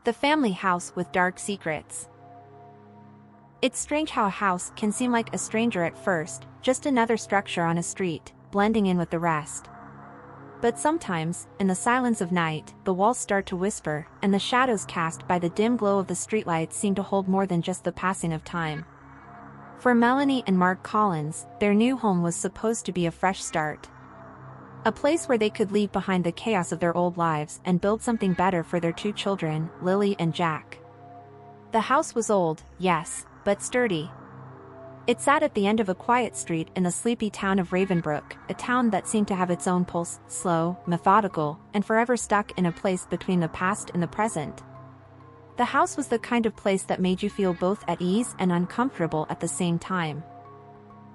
The family house with dark secrets. It's strange how a house can seem like a stranger at first, just another structure on a street, blending in with the rest. But sometimes, in the silence of night, the walls start to whisper, and the shadows cast by the dim glow of the streetlights seem to hold more than just the passing of time. For Melanie and Mark Collins, their new home was supposed to be a fresh start. A place where they could leave behind the chaos of their old lives and build something better for their two children, Lily and Jack. The house was old, yes, but sturdy. It sat at the end of a quiet street in the sleepy town of Ravenbrook, a town that seemed to have its own pulse, slow, methodical, and forever stuck in a place between the past and the present. The house was the kind of place that made you feel both at ease and uncomfortable at the same time.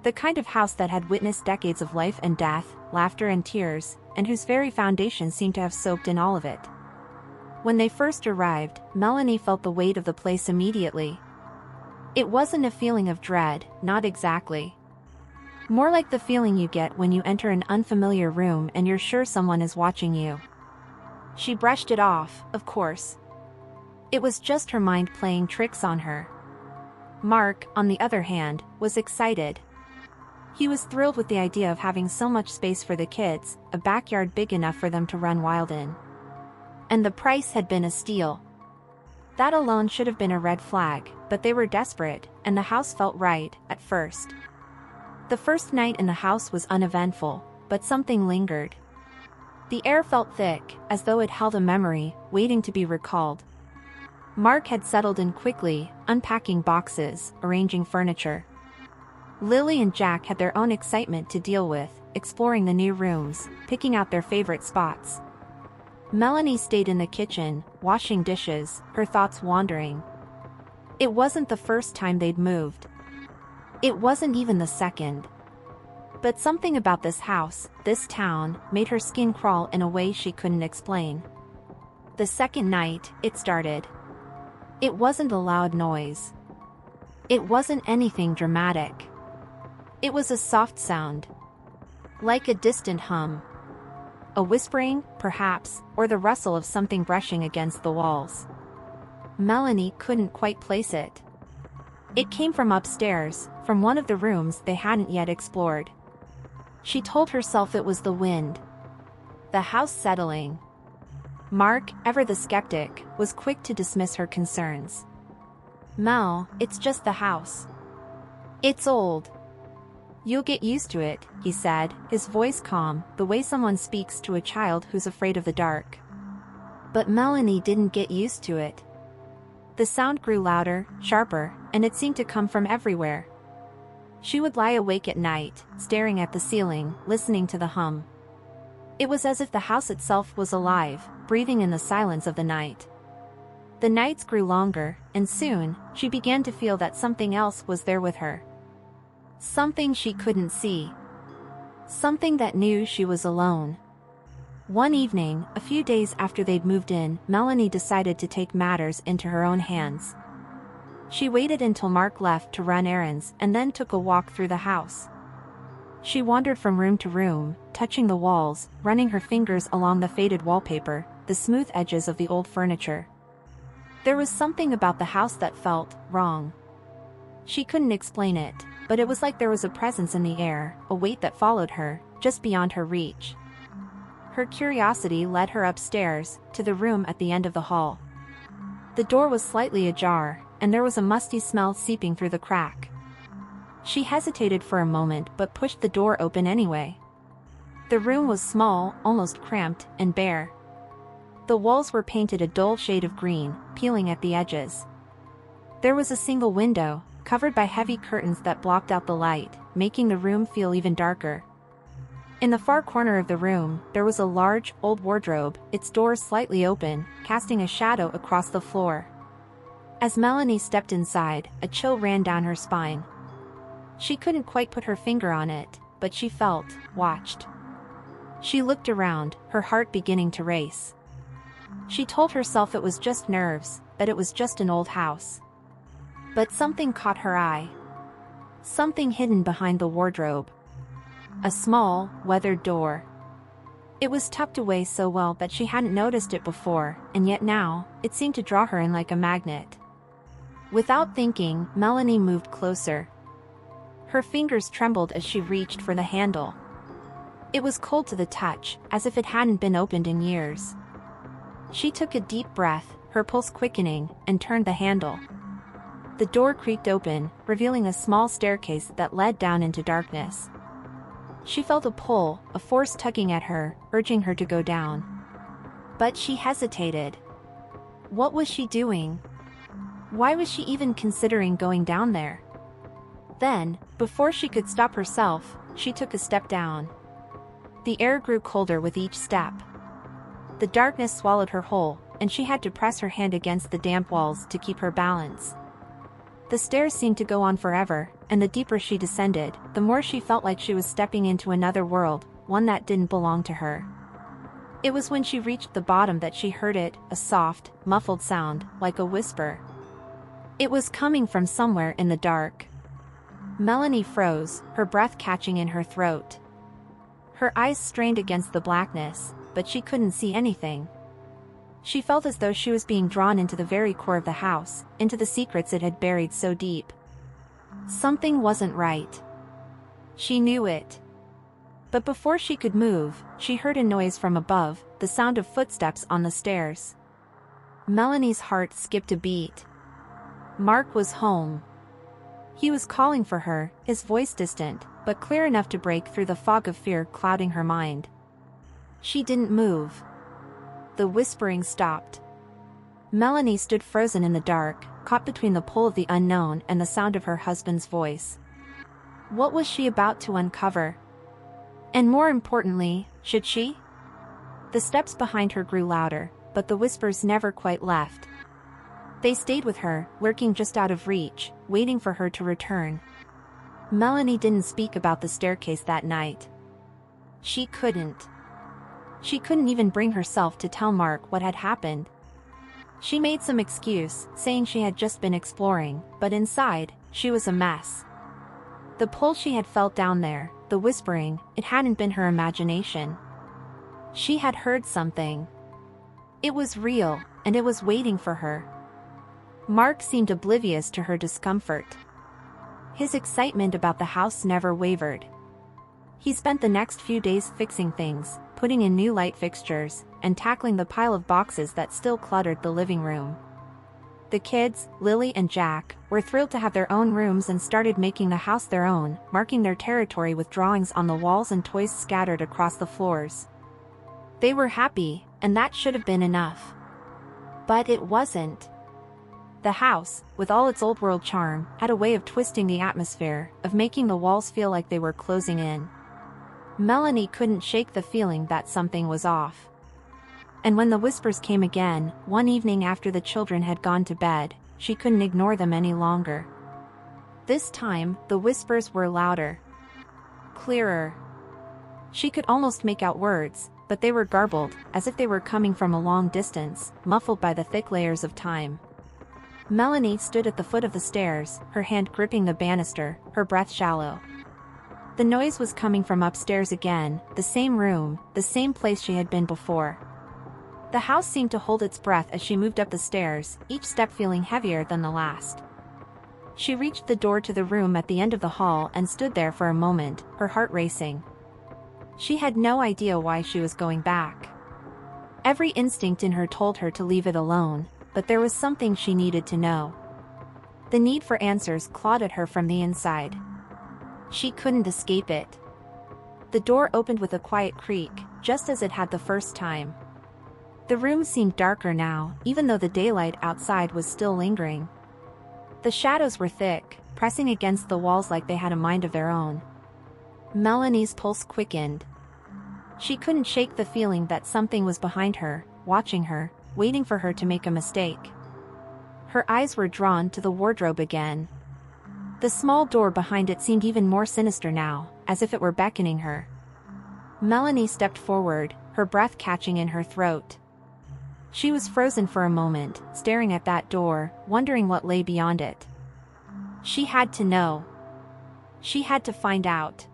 The kind of house that had witnessed decades of life and death, laughter and tears, and whose very foundation seemed to have soaked in all of it. When they first arrived, Melanie felt the weight of the place immediately. It wasn't a feeling of dread, not exactly. More like the feeling you get when you enter an unfamiliar room and you're sure someone is watching you. She brushed it off, of course. It was just her mind playing tricks on her. Mark, on the other hand, was excited. He was thrilled with the idea of having so much space for the kids, a backyard big enough for them to run wild in. And the price had been a steal. That alone should have been a red flag, but they were desperate, and the house felt right, at first. The first night in the house was uneventful, but something lingered. The air felt thick, as though it held a memory, waiting to be recalled. Mark had settled in quickly, unpacking boxes, arranging furniture. Lily and Jack had their own excitement to deal with, exploring the new rooms, picking out their favorite spots. Melanie stayed in the kitchen, washing dishes, her thoughts wandering. It wasn't the first time they'd moved. It wasn't even the second. But something about this house, this town, made her skin crawl in a way she couldn't explain. The second night, it started. It wasn't a loud noise. It wasn't anything dramatic. It was a soft sound. Like a distant hum. A whispering, perhaps, or the rustle of something brushing against the walls. Melanie couldn't quite place it. It came from upstairs, from one of the rooms they hadn't yet explored. She told herself it was the wind. The house settling. Mark, ever the skeptic, was quick to dismiss her concerns. "Mel, it's just the house. It's old. You'll get used to it," he said, his voice calm, the way someone speaks to a child who's afraid of the dark. But Melanie didn't get used to it. The sound grew louder, sharper, and it seemed to come from everywhere. She would lie awake at night, staring at the ceiling, listening to the hum. It was as if the house itself was alive, breathing in the silence of the night. The nights grew longer, and soon, she began to feel that something else was there with her. Something she couldn't see. Something that knew she was alone. One evening, a few days after they'd moved in, Melanie decided to take matters into her own hands. She waited until Mark left to run errands and then took a walk through the house. She wandered from room to room, touching the walls, running her fingers along the faded wallpaper, the smooth edges of the old furniture. There was something about the house that felt wrong. She couldn't explain it, but it was like there was a presence in the air, a weight that followed her, just beyond her reach. Her curiosity led her upstairs, to the room at the end of the hall. The door was slightly ajar, and there was a musty smell seeping through the crack. She hesitated for a moment but pushed the door open anyway. The room was small, almost cramped, and bare. The walls were painted a dull shade of green, peeling at the edges. There was a single window, covered by heavy curtains that blocked out the light, making the room feel even darker. In the far corner of the room, there was a large, old wardrobe, its doors slightly open, casting a shadow across the floor. As Melanie stepped inside, a chill ran down her spine. She couldn't quite put her finger on it, but she felt watched. She looked around, her heart beginning to race. She told herself it was just nerves, that it was just an old house. But something caught her eye. Something hidden behind the wardrobe. A small, weathered door. It was tucked away so well that she hadn't noticed it before, and yet now, it seemed to draw her in like a magnet. Without thinking, Melanie moved closer. Her fingers trembled as she reached for the handle. It was cold to the touch, as if it hadn't been opened in years. She took a deep breath, her pulse quickening, and turned the handle. The door creaked open, revealing a small staircase that led down into darkness. She felt a pull, a force tugging at her, urging her to go down. But she hesitated. What was she doing? Why was she even considering going down there? Then, before she could stop herself, she took a step down. The air grew colder with each step. The darkness swallowed her whole, and she had to press her hand against the damp walls to keep her balance. The stairs seemed to go on forever, and the deeper she descended, the more she felt like she was stepping into another world, one that didn't belong to her. It was when she reached the bottom that she heard it, a soft, muffled sound, like a whisper. It was coming from somewhere in the dark. Melanie froze, her breath catching in her throat. Her eyes strained against the blackness, but she couldn't see anything. She felt as though she was being drawn into the very core of the house, into the secrets it had buried so deep. Something wasn't right. She knew it. But before she could move, she heard a noise from above, the sound of footsteps on the stairs. Melanie's heart skipped a beat. Mark was home. He was calling for her, his voice distant, but clear enough to break through the fog of fear clouding her mind. She didn't move. The whispering stopped. Melanie stood frozen in the dark, caught between the pull of the unknown and the sound of her husband's voice. What was she about to uncover? And more importantly, should she? The steps behind her grew louder, but the whispers never quite left. They stayed with her, lurking just out of reach, waiting for her to return. Melanie didn't speak about the staircase that night. She couldn't. She couldn't even bring herself to tell Mark what had happened. She made some excuse, saying she had just been exploring, but inside, she was a mess. The pull she had felt down there, the whispering, it hadn't been her imagination. She had heard something. It was real, and it was waiting for her. Mark seemed oblivious to her discomfort. His excitement about the house never wavered. He spent the next few days fixing things, putting in new light fixtures, and tackling the pile of boxes that still cluttered the living room. The kids, Lily and Jack, were thrilled to have their own rooms and started making the house their own, marking their territory with drawings on the walls and toys scattered across the floors. They were happy, and that should have been enough. But it wasn't. The house, with all its old-world charm, had a way of twisting the atmosphere, of making the walls feel like they were closing in. Melanie couldn't shake the feeling that something was off. And when the whispers came again, one evening after the children had gone to bed, she couldn't ignore them any longer. This time, the whispers were louder. Clearer. She could almost make out words, but they were garbled, as if they were coming from a long distance, muffled by the thick layers of time. Melanie stood at the foot of the stairs, her hand gripping the banister, her breath shallow. The noise was coming from upstairs again, the same room, the same place she had been before. The house seemed to hold its breath as she moved up the stairs, each step feeling heavier than the last. She reached the door to the room at the end of the hall and stood there for a moment, her heart racing. She had no idea why she was going back. Every instinct in her told her to leave it alone, but there was something she needed to know. The need for answers clawed at her from the inside. She couldn't escape it. The door opened with a quiet creak, just as it had the first time. The room seemed darker now, even though the daylight outside was still lingering. The shadows were thick, pressing against the walls like they had a mind of their own. Melanie's pulse quickened. She couldn't shake the feeling that something was behind her, watching her, waiting for her to make a mistake. Her eyes were drawn to the wardrobe again. The small door behind it seemed even more sinister now, as if it were beckoning her. Melanie stepped forward, her breath catching in her throat. She was frozen for a moment, staring at that door, wondering what lay beyond it. She had to know. She had to find out.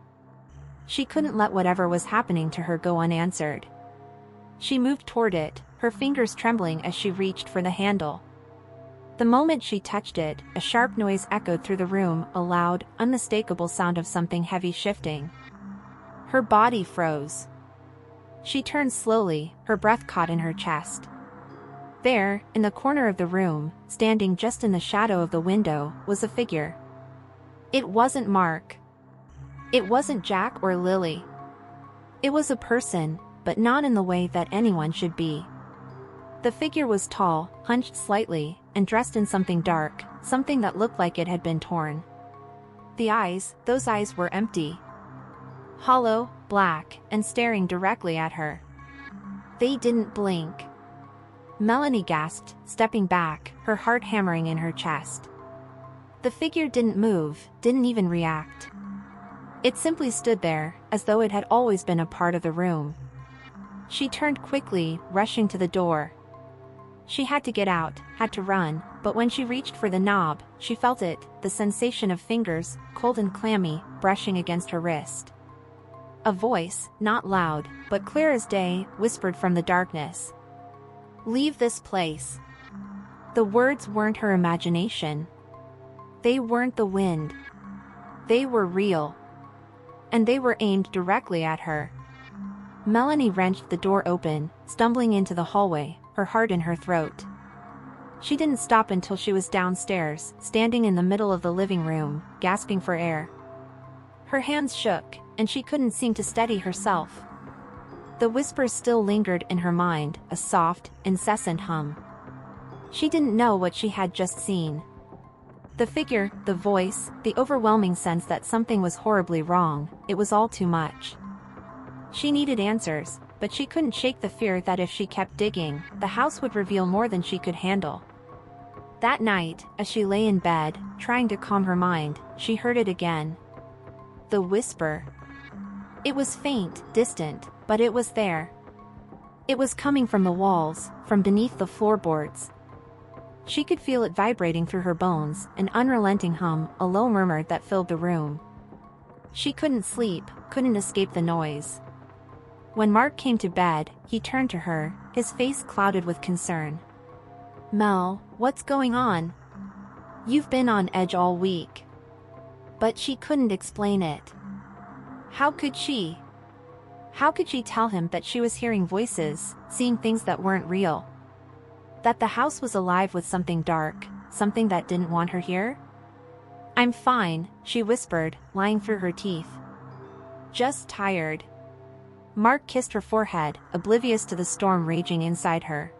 She couldn't let whatever was happening to her go unanswered. She moved toward it, her fingers trembling as she reached for the handle. The moment she touched it, a sharp noise echoed through the room, a loud, unmistakable sound of something heavy shifting. Her body froze. She turned slowly, her breath caught in her chest. There, in the corner of the room, standing just in the shadow of the window, was a figure. It wasn't Mark. It wasn't Jack or Lily. It was a person, but not in the way that anyone should be. The figure was tall, hunched slightly, and dressed in something dark, something that looked like it had been torn. Those eyes were empty. Hollow, black, and staring directly at her. They didn't blink. Melanie gasped, stepping back, her heart hammering in her chest. The figure didn't move, didn't even react. It simply stood there, as though it had always been a part of the room. She turned quickly, rushing to the door. She had to get out, had to run, but when she reached for the knob, she felt it, the sensation of fingers, cold and clammy, brushing against her wrist. A voice, not loud, but clear as day, whispered from the darkness. "Leave this place." The words weren't her imagination. They weren't the wind. They were real. And they were aimed directly at her. Melanie wrenched the door open, stumbling into the hallway, her heart in her throat. She didn't stop until she was downstairs, standing in the middle of the living room, gasping for air. Her hands shook, and she couldn't seem to steady herself. The whispers still lingered in her mind, a soft, incessant hum. She didn't know what she had just seen. The figure, the voice, the overwhelming sense that something was horribly wrong, it was all too much. She needed answers, but she couldn't shake the fear that if she kept digging, the house would reveal more than she could handle. That night, as she lay in bed, trying to calm her mind, she heard it again. The whisper. It was faint, distant, but it was there. It was coming from the walls, from beneath the floorboards. She could feel it vibrating through her bones, an unrelenting hum, a low murmur that filled the room. She couldn't sleep, couldn't escape the noise. When Mark came to bed, he turned to her, his face clouded with concern. "Mel, what's going on? You've been on edge all week." But she couldn't explain it. How could she? How could she tell him that she was hearing voices, seeing things that weren't real? That the house was alive with something dark, something that didn't want her here? "I'm fine," she whispered, lying through her teeth. "Just tired." Mark kissed her forehead, oblivious to the storm raging inside her.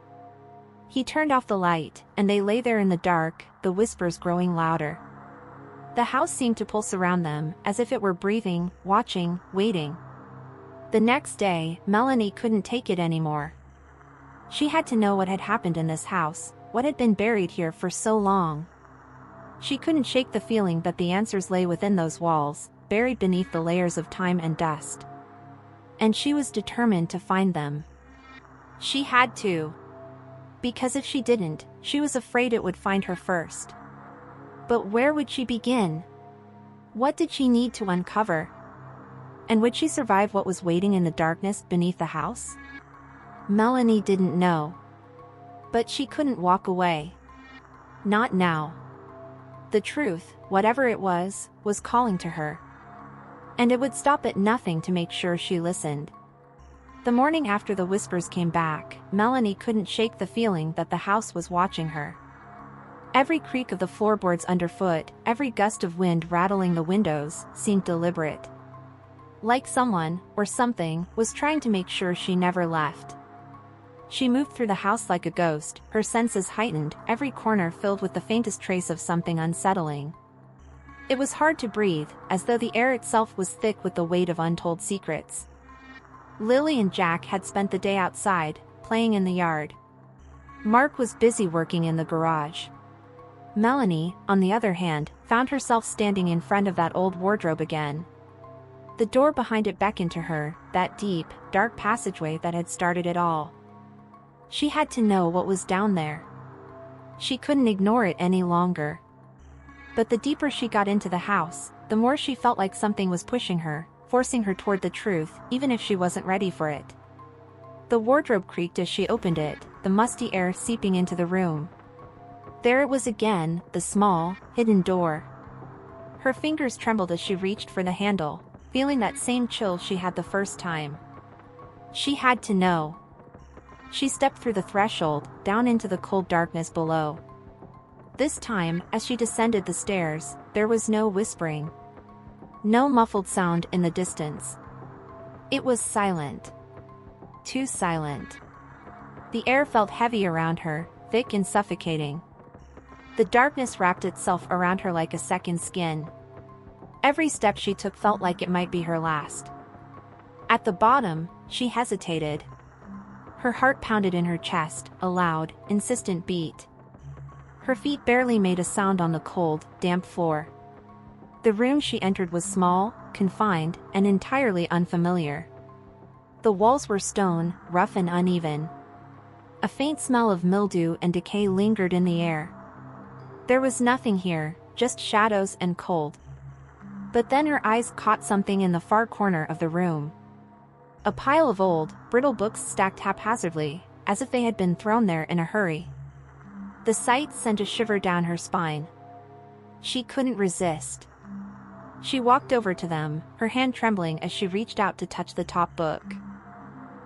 He turned off the light, and they lay there in the dark, the whispers growing louder. The house seemed to pulse around them, as if it were breathing, watching, waiting. The next day, Melanie couldn't take it anymore. She had to know what had happened in this house, what had been buried here for so long. She couldn't shake the feeling that the answers lay within those walls, buried beneath the layers of time and dust. And she was determined to find them. She had to. Because if she didn't, she was afraid it would find her first. But where would she begin? What did she need to uncover? And would she survive what was waiting in the darkness beneath the house? Melanie didn't know. But she couldn't walk away. Not now. The truth, whatever it was calling to her. And it would stop at nothing to make sure she listened. The morning after the whispers came back, Melanie couldn't shake the feeling that the house was watching her. Every creak of the floorboards underfoot, every gust of wind rattling the windows, seemed deliberate. Like someone, or something, was trying to make sure she never left. She moved through the house like a ghost, her senses heightened, every corner filled with the faintest trace of something unsettling. It was hard to breathe, as though the air itself was thick with the weight of untold secrets. Lily and Jack had spent the day outside, playing in the yard. Mark was busy working in the garage. Melanie, on the other hand, found herself standing in front of that old wardrobe again. The door behind it beckoned to her, that deep, dark passageway that had started it all. She had to know what was down there. She couldn't ignore it any longer. But the deeper she got into the house, the more she felt like something was pushing her, forcing her toward the truth, even if she wasn't ready for it. The wardrobe creaked as she opened it, the musty air seeping into the room. There it was again, the small, hidden door. Her fingers trembled as she reached for the handle, feeling that same chill she had the first time. She had to know. She stepped through the threshold, down into the cold darkness below. This time, as she descended the stairs, there was no whispering. No muffled sound in the distance. It was silent. Too silent. The air felt heavy around her, thick and suffocating. The darkness wrapped itself around her like a second skin. Every step she took felt like it might be her last. At the bottom, she hesitated. Her heart pounded in her chest, a loud, insistent beat. Her feet barely made a sound on the cold, damp floor. The room she entered was small, confined, and entirely unfamiliar. The walls were stone, rough and uneven. A faint smell of mildew and decay lingered in the air. There was nothing here, just shadows and cold. But then her eyes caught something in the far corner of the room. A pile of old, brittle books stacked haphazardly, as if they had been thrown there in a hurry. The sight sent a shiver down her spine. She couldn't resist. She walked over to them, her hand trembling as she reached out to touch the top book.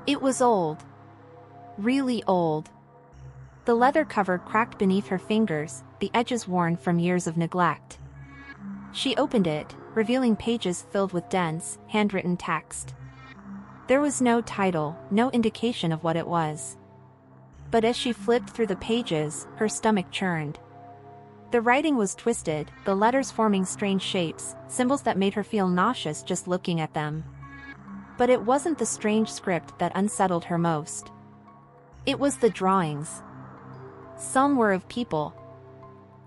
It was old. Really old. The leather cover cracked beneath her fingers, the edges worn from years of neglect. She opened it, revealing pages filled with dense, handwritten text. There was no title, no indication of what it was. But as she flipped through the pages, her stomach churned. The writing was twisted, the letters forming strange shapes, symbols that made her feel nauseous just looking at them. But it wasn't the strange script that unsettled her most. It was the drawings. Some were of people.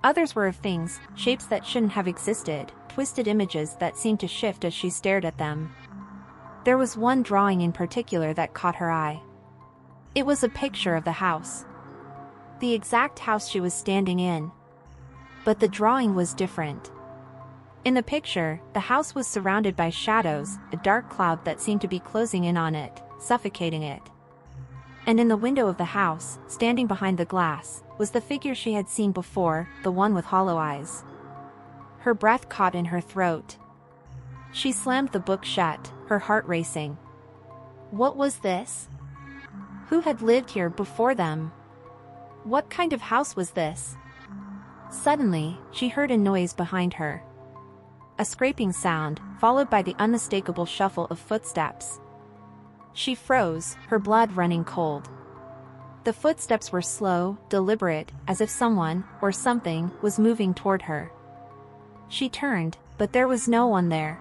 Others were of things, shapes that shouldn't have existed, twisted images that seemed to shift as she stared at them. There was one drawing in particular that caught her eye. It was a picture of the house. The exact house she was standing in. But the drawing was different. In the picture, the house was surrounded by shadows, a dark cloud that seemed to be closing in on it, suffocating it. And in the window of the house, standing behind the glass, was the figure she had seen before, the one with hollow eyes. Her breath caught in her throat. She slammed the book shut, her heart racing. What was this? Who had lived here before them? What kind of house was this? Suddenly, she heard a noise behind her. A scraping sound, followed by the unmistakable shuffle of footsteps. She froze, her blood running cold. The footsteps were slow, deliberate, as if someone, or something, was moving toward her. She turned, but there was no one there.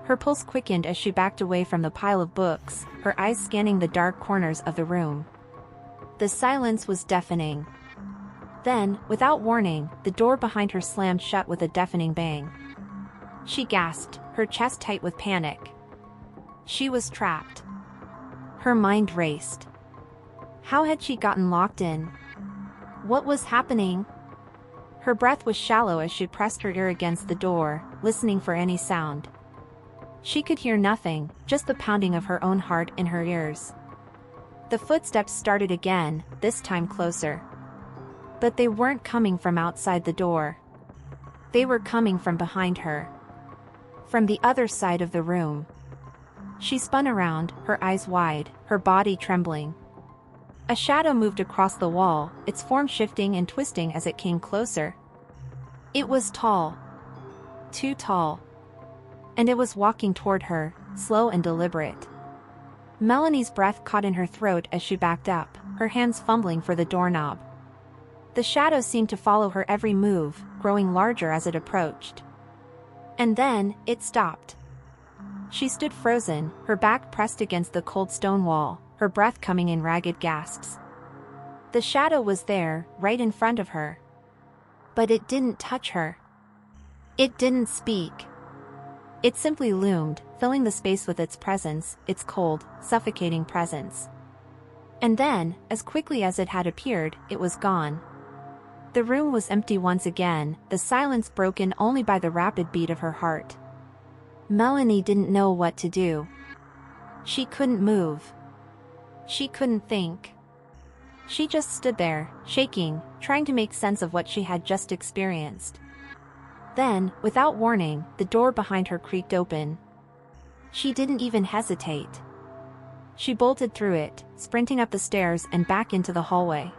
Her pulse quickened as she backed away from the pile of books, her eyes scanning the dark corners of the room. The silence was deafening. Then, without warning, the door behind her slammed shut with a deafening bang. She gasped, her chest tight with panic. She was trapped. Her mind raced. How had she gotten locked in? What was happening? Her breath was shallow as she pressed her ear against the door, listening for any sound. She could hear nothing, just the pounding of her own heart in her ears. The footsteps started again, this time closer. But they weren't coming from outside the door. They were coming from behind her. From the other side of the room. She spun around, her eyes wide, her body trembling. A shadow moved across the wall, its form shifting and twisting as it came closer. It was tall. Too tall. And it was walking toward her, slow and deliberate. Melanie's breath caught in her throat as she backed up, her hands fumbling for the doorknob. The shadow seemed to follow her every move, growing larger as it approached. And then, it stopped. She stood frozen, her back pressed against the cold stone wall, her breath coming in ragged gasps. The shadow was there, right in front of her. But it didn't touch her. It didn't speak. It simply loomed, filling the space with its presence, its cold, suffocating presence. And then, as quickly as it had appeared, it was gone. The room was empty once again, the silence broken only by the rapid beat of her heart. Melanie didn't know what to do. She couldn't move. She couldn't think. She just stood there, shaking, trying to make sense of what she had just experienced. Then, without warning, the door behind her creaked open. She didn't even hesitate. She bolted through it, sprinting up the stairs and back into the hallway.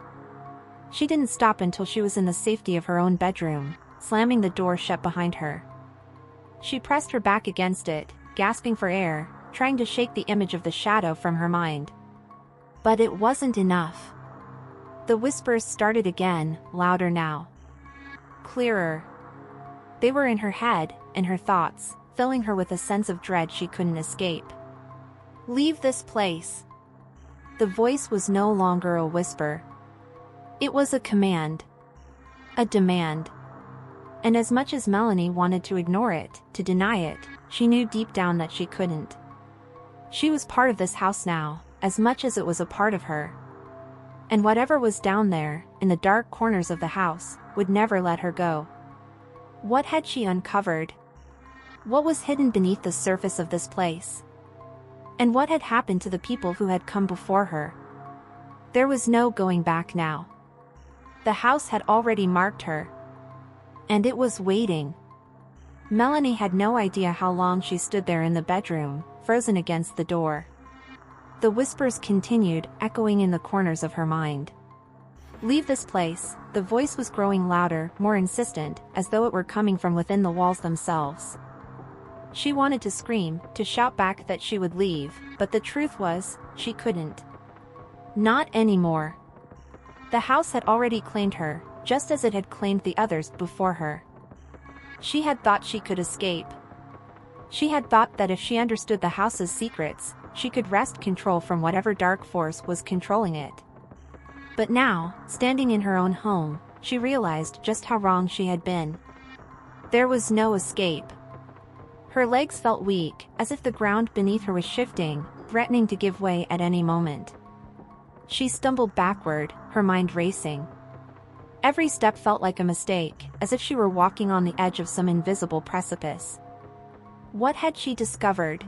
She didn't stop until she was in the safety of her own bedroom, slamming the door shut behind her. She pressed her back against it, gasping for air, trying to shake the image of the shadow from her mind. But it wasn't enough. The whispers started again, louder now. Clearer. They were in her head, in her thoughts, filling her with a sense of dread she couldn't escape. Leave this place. The voice was no longer a whisper. It was a command. A demand. And as much as Melanie wanted to ignore it, to deny it, she knew deep down that she couldn't. She was part of this house now, as much as it was a part of her. And whatever was down there, in the dark corners of the house, would never let her go. What had she uncovered? What was hidden beneath the surface of this place? And what had happened to the people who had come before her? There was no going back now. The house had already marked her. And it was waiting. Melanie had no idea how long she stood there in the bedroom, frozen against the door. The whispers continued, echoing in the corners of her mind. Leave this place. The voice was growing louder, more insistent, as though it were coming from within the walls themselves. She wanted to scream, to shout back that she would leave, but the truth was, she couldn't. Not anymore. The house had already claimed her, just as it had claimed the others before her. She had thought she could escape. She had thought that if she understood the house's secrets, she could wrest control from whatever dark force was controlling it. But now, standing in her own home, she realized just how wrong she had been. There was no escape. Her legs felt weak, as if the ground beneath her was shifting, threatening to give way at any moment. She stumbled backward, her mind racing. Every step felt like a mistake, as if she were walking on the edge of some invisible precipice. What had she discovered?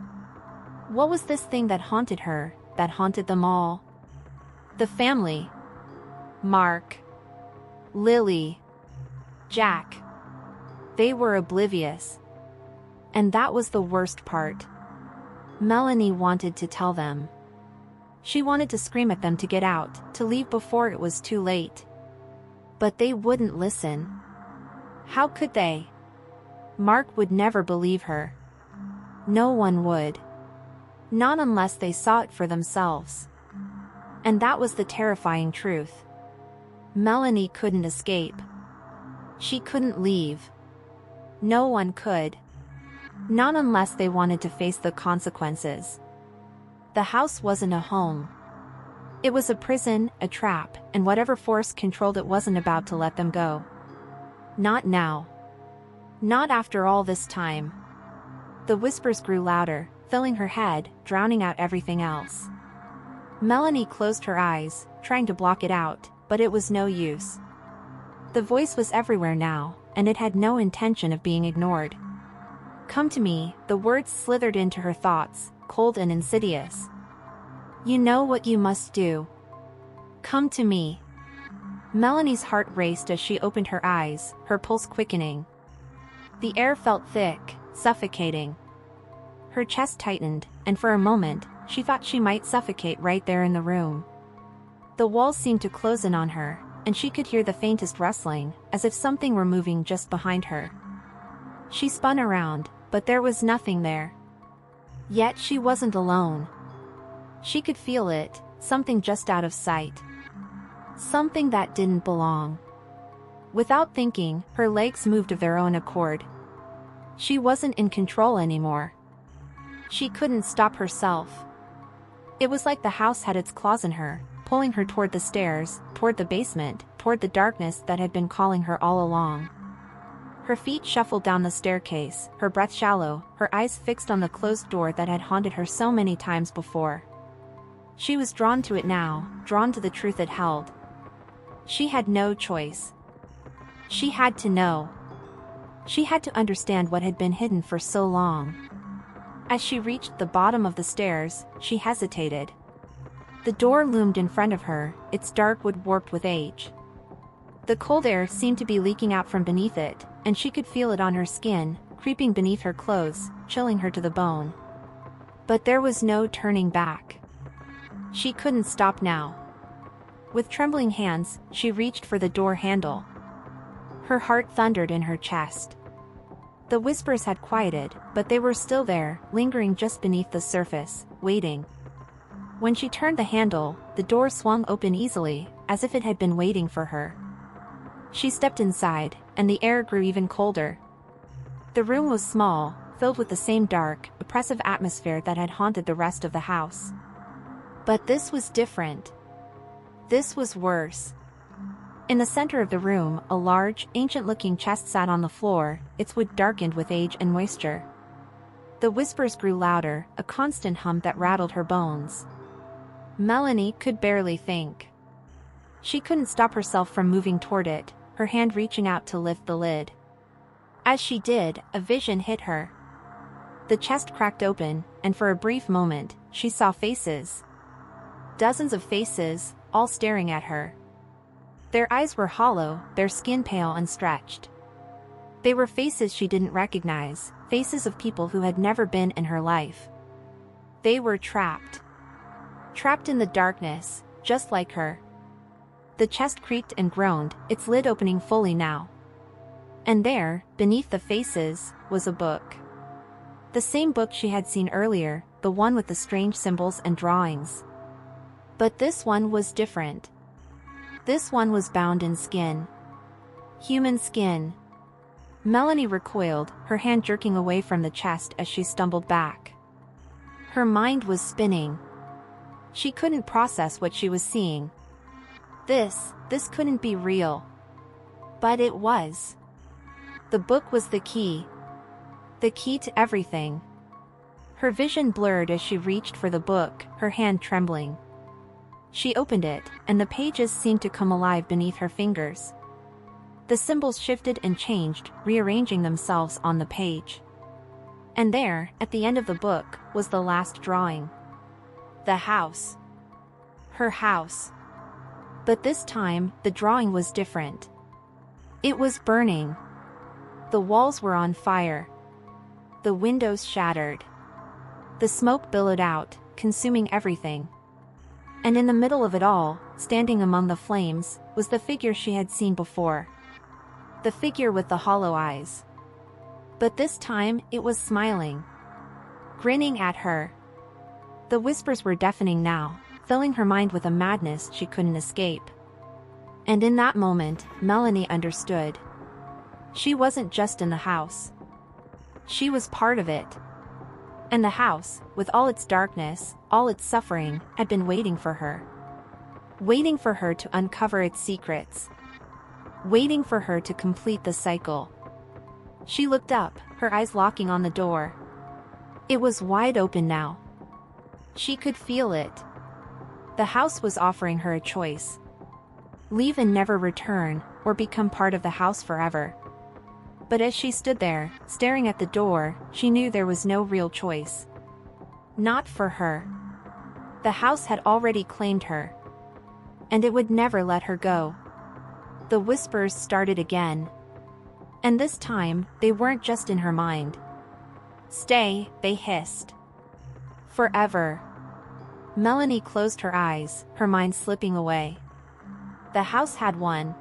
What was this thing that haunted her, that haunted them all? The family. Mark. Lily. Jack. They were oblivious. And that was the worst part. Melanie wanted to tell them. She wanted to scream at them to get out, to leave before it was too late. But they wouldn't listen. How could they? Mark would never believe her. No one would. Not unless they saw it for themselves. And that was the terrifying truth. Melanie couldn't escape. She couldn't leave. No one could. Not unless they wanted to face the consequences. The house wasn't a home. It was a prison, a trap, and whatever force controlled it wasn't about to let them go. Not now. Not after all this time. The whispers grew louder, filling her head, drowning out everything else. Melanie closed her eyes, trying to block it out, but it was no use. The voice was everywhere now, and it had no intention of being ignored. Come to me, the words slithered into her thoughts, cold and insidious. You know what you must do. Come to me. Melanie's heart raced as she opened her eyes, her pulse quickening. The air felt thick, suffocating. Her chest tightened, and for a moment, she thought she might suffocate right there in the room. The walls seemed to close in on her, and she could hear the faintest rustling, as if something were moving just behind her. She spun around, but there was nothing there. Yet she wasn't alone. She could feel it, something just out of sight. Something that didn't belong. Without thinking, her legs moved of their own accord. She wasn't in control anymore. She couldn't stop herself. It was like the house had its claws in her, pulling her toward the stairs, toward the basement, toward the darkness that had been calling her all along. Her feet shuffled down the staircase, her breath shallow, her eyes fixed on the closed door that had haunted her so many times before. She was drawn to it now, drawn to the truth it held. She had no choice. She had to know. She had to understand what had been hidden for so long. As she reached the bottom of the stairs, she hesitated. The door loomed in front of her, its dark wood warped with age. The cold air seemed to be leaking out from beneath it, and she could feel it on her skin, creeping beneath her clothes, chilling her to the bone. But there was no turning back. She couldn't stop now. With trembling hands, she reached for the door handle. Her heart thundered in her chest. The whispers had quieted, but they were still there, lingering just beneath the surface, waiting. When she turned the handle, the door swung open easily, as if it had been waiting for her. She stepped inside, and the air grew even colder. The room was small, filled with the same dark, oppressive atmosphere that had haunted the rest of the house. But this was different. This was worse. In the center of the room, a large, ancient-looking chest sat on the floor, its wood darkened with age and moisture. The whispers grew louder, a constant hum that rattled her bones. Melanie could barely think. She couldn't stop herself from moving toward it, her hand reaching out to lift the lid. As she did, a vision hit her. The chest cracked open, and for a brief moment, she saw faces. Dozens of faces, all staring at her. Their eyes were hollow, their skin pale and stretched. They were faces she didn't recognize, faces of people who had never been in her life. They were trapped. Trapped in the darkness, just like her. The chest creaked and groaned, its lid opening fully now. And there, beneath the faces, was a book. The same book she had seen earlier, the one with the strange symbols and drawings. But this one was different. This one was bound in skin. Human skin. Melanie recoiled, her hand jerking away from the chest as she stumbled back. Her mind was spinning. She couldn't process what she was seeing. This couldn't be real. But it was. The book was the key. The key to everything. Her vision blurred as she reached for the book, her hand trembling. She opened it, and the pages seemed to come alive beneath her fingers. The symbols shifted and changed, rearranging themselves on the page. And there, at the end of the book, was the last drawing. The house. Her house. But this time, the drawing was different. It was burning. The walls were on fire. The windows shattered. The smoke billowed out, consuming everything. And in the middle of it all, standing among the flames, was the figure she had seen before. The figure with the hollow eyes. But this time, it was smiling. Grinning at her. The whispers were deafening now, filling her mind with a madness she couldn't escape. And in that moment, Melanie understood. She wasn't just in the house. She was part of it. And the house, with all its darkness, all its suffering, had been waiting for her. Waiting for her to uncover its secrets. Waiting for her to complete the cycle. She looked up, her eyes locking on the door. It was wide open now. She could feel it. The house was offering her a choice. Leave and never return, or become part of the house forever. But as she stood there, staring at the door, she knew there was no real choice. Not for her. The house had already claimed her. And it would never let her go. The whispers started again. And this time, they weren't just in her mind. Stay, they hissed. Forever. Melanie closed her eyes, her mind slipping away. The house had won,